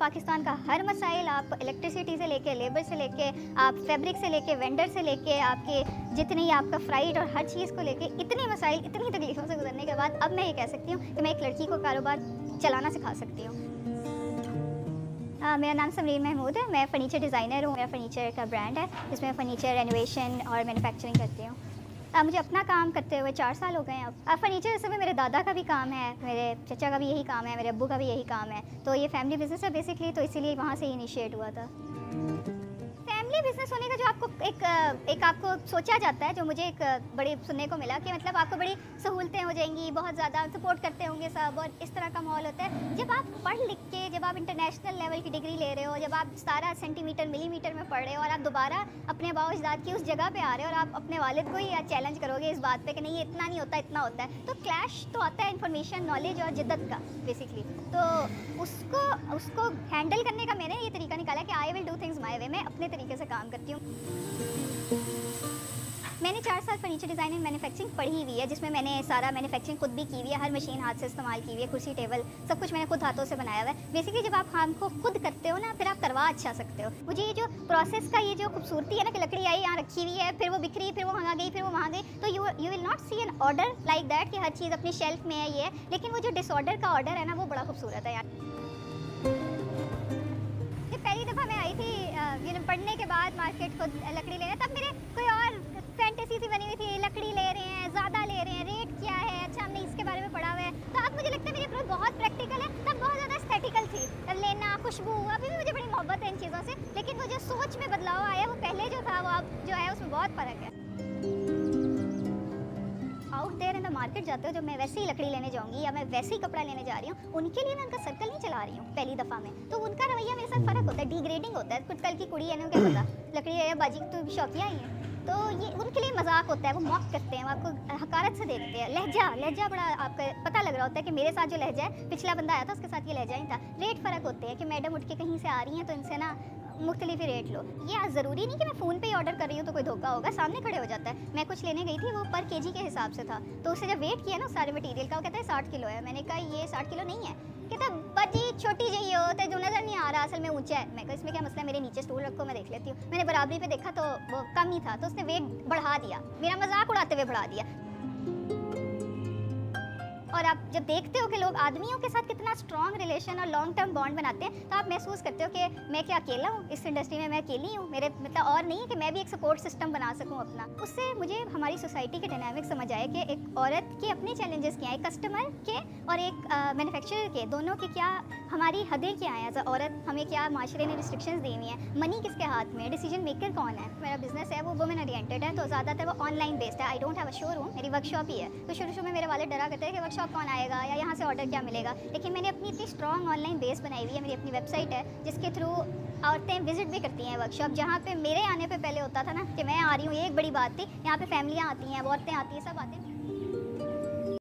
पाकिस्तान का हर मसाइल, आप इलेक्ट्रिसिटी से लेके, लेबर से लेके, आप फैब्रिक से लेके, वेंडर से लेके, आपके जितनी आपका फ्राइट और हर चीज़ को लेके इतने मसाइल, इतनी तकलीफ़ों से गुजरने के बाद अब मैं ये कह सकती हूँ कि मैं एक लड़की को कारोबार चलाना सिखा सकती हूँ। मेरा नाम समरीन महमूद है। मैं फ़र्नीचर डिज़ाइनर हूँ। मेरा फ़र्नीचर का ब्रांड है जिसमें फ़र्नीचर रेनोवेशन और मैन्युफैक्चरिंग करती हूँ। मुझे अपना काम करते हुए 4 साल हो गए हैं अब। फ़र्नीचर इस समय मेरे दादा का भी काम है, मेरे चचा का भी यही काम है, मेरे अब्बू का भी यही काम है। तो ये फैमिली बिज़नेस है बेसिकली, तो इसीलिए वहाँ से इनिशिएट हुआ था। फैमिली बिज़नेस होने का जो आपको एक आपको सोचा जाता है, जो मुझे एक बड़ी सुनने को मिला कि मतलब आपको बड़ी सहूलतें हो जाएंगी, बहुत ज़्यादा सपोर्ट करते होंगे सब और इस तरह का माहौल होता है। जब आप पढ़ लिख के, जब आप इंटरनेशनल लेवल की डिग्री ले रहे हो, जब आप 17 सेंटीमीटर मिलीमीटर में पढ़ रहे हो और आप दोबारा अपने आबा अजदाद की उस जगह पे आ रहे हो और आप अपने वालिद को ही चैलेंज करोगे इस बात पे कि नहीं ये इतना नहीं होता, इतना होता है, तो क्लैश तो आता है इन्फॉर्मेशन, नॉलेज और जिद्दत का बेसिकली। तो उसको हैंडल करने का मैंने ये तरीका निकाला कि I will do things my way, मैं अपने तरीके से काम करती हूँ। मैंने 4 साल फर्नीचर डिज़ाइन एंड मैन्युफैक्चरिंग पढ़ी हुई है, जिसमें मैंने सारा मैन्युफैक्चरिंग खुद भी की हुई है, हर मशीन हाथ से इस्तेमाल की हुई है, कुर्सी टेबल सब कुछ मैंने खुद हाथों से बनाया हुआ है। बेसिकली जब आप काम को खुद करते हो ना, फिर आप करवा अच्छा सकते हो। मुझे ये जो प्रोसेस का ये जो खूबसूरती है ना कि लकड़ी आई यहाँ रखी हुई है, फिर वो बिखरी, फिर वो वहाँ गई, फिर वो वहाँ गई, तो you will not see an order like that कि हर चीज़ अपनी शेल्फ में है ये है, लेकिन वो जो डिसऑर्डर का ऑर्डर है ना वो बड़ा खूबसूरत है यार। पहली दफ़ा मैं आई थी पढ़ने के बाद मार्केट को लकड़ी लेने, तब मेरे कोई और फैंटेसी सी बनी हुई थी, लकड़ी ले रहे हैं, ज़्यादा ले रहे हैं, रेट क्या है, अच्छा हमने इसके बारे में पढ़ा हुआ है। तो अब मुझे लगता है मेरी अप्रोच बहुत प्रैक्टिकल है, तब बहुत ज़्यादा एस्थेटिकल थी, लेना, खुशबू, अभी भी मुझे बड़ी मोहब्बत है इन चीज़ों से, लेकिन वो जो सोच में बदलाव आया वो पहले जो था वो अब जो है उसमें बहुत फ़र्क है। Out there in the market जाते हो, जब मैं वैसे ही लकड़ी लेने जाऊंगी या मैं वैसे ही कपड़ा लेने जा रही हूँ, उनके लिए मैं उनका सर्कल नहीं चला रही हूँ पहली दफ़ा में, तो उनका रवैया मेरे साथ फ़र्क होता है, डिग्रेडिंग होता है। कुछ कल की कुड़ी है ना, क्या पता लकड़ी है बाजी तो शौकिया ही है, तो ये उनके लिए मजाक होता है, वो मॉक करते हैं, वो आपको हकारत से देखते हैं। लहजा बड़ा आपका पता लग रहा होता है कि मेरे साथ जो लहजा है, पिछला बंदा आया था उसके साथ ये लहजा ही था। रेट फ़र्क होते हैं कि मैडम उठ के कहीं से आ रही हैं तो इनसे ना मुख्तलिफ ही रेट लो। ये ज़रूरी नहीं कि मैं फ़ोन पे ही ऑर्डर कर रही हूँ तो कोई धोखा होगा, सामने खड़े हो जाता है। मैं कुछ लेने गई थी, वो पर केजी के हिसाब से था, तो उससे जब वेट किया ना सारे मटीरियल का, वो कहता है 60 किलो है। मैंने कहा ये 60 किलो नहीं है, कहता बजी छोटी चाहिए हो तो जो नज़र नहीं आ रहा, असल में ऊंचा है। मैं कहा इसमें क्या मसला है, मेरे नीचे स्टूल रखो मैं देख लेती हूँ। मैंने बराबरी पे देखा तो वो कम ही था, तो उसने वेट बढ़ा दिया, मेरा मजाक उड़ाते हुए बढ़ा दिया। और आप जब देखते हो कि लोग आदमियों के साथ कितना स्ट्रॉन्ग रिलेशन और लॉन्ग टर्म बॉन्ड बनाते हैं, तो आप महसूस करते हो कि मैं क्या अकेला हूँ इस इंडस्ट्री में, मैं अकेली हूँ, मेरे मतलब और नहीं है कि मैं भी एक सपोर्ट सिस्टम बना सकूँ अपना। उससे मुझे हमारी सोसाइटी के डायनामिक समझ आए कि एक औरत के अपने चैलेंजेस क्या हैं, कस्टमर के और एक मैन्युफैक्चरर के, दोनों के क्या हमारी हदें क्या हैं एज अ औरत, हमें क्या माशरे ने रिस्ट्रिक्शंस दी हुई हैं, मनी किसके हाथ में है, डिसीजन मेकर कौन है। मेरा बिजनेस है वो वुमेन ओरिएंटेड है, तो ज़्यादातर वो ऑनलाइन बेस्ड है। I don't have a showroom, मेरी वर्कशॉप ही है। तो शुरू में मेरे वाले डरा करते हैं कि वर्कशॉप कौन आएगा या यहाँ से ऑर्डर क्या मिलेगा, लेकिन मैंने अपनी इतनी स्ट्रॉन्ग ऑनलाइन बेस बनाई हुई है, मेरी अपनी वेबसाइट है जिसके थ्रू औरतें विजिट भी करती हैं वर्कशॉप, जहाँ पे मेरे आने पे पहले होता था ना कि मैं आ रही हूँ, ये एक बड़ी बात थी। यहाँ पे फैमिलियाँ आती हैं, औरतें आती हैं, सब आते हैं।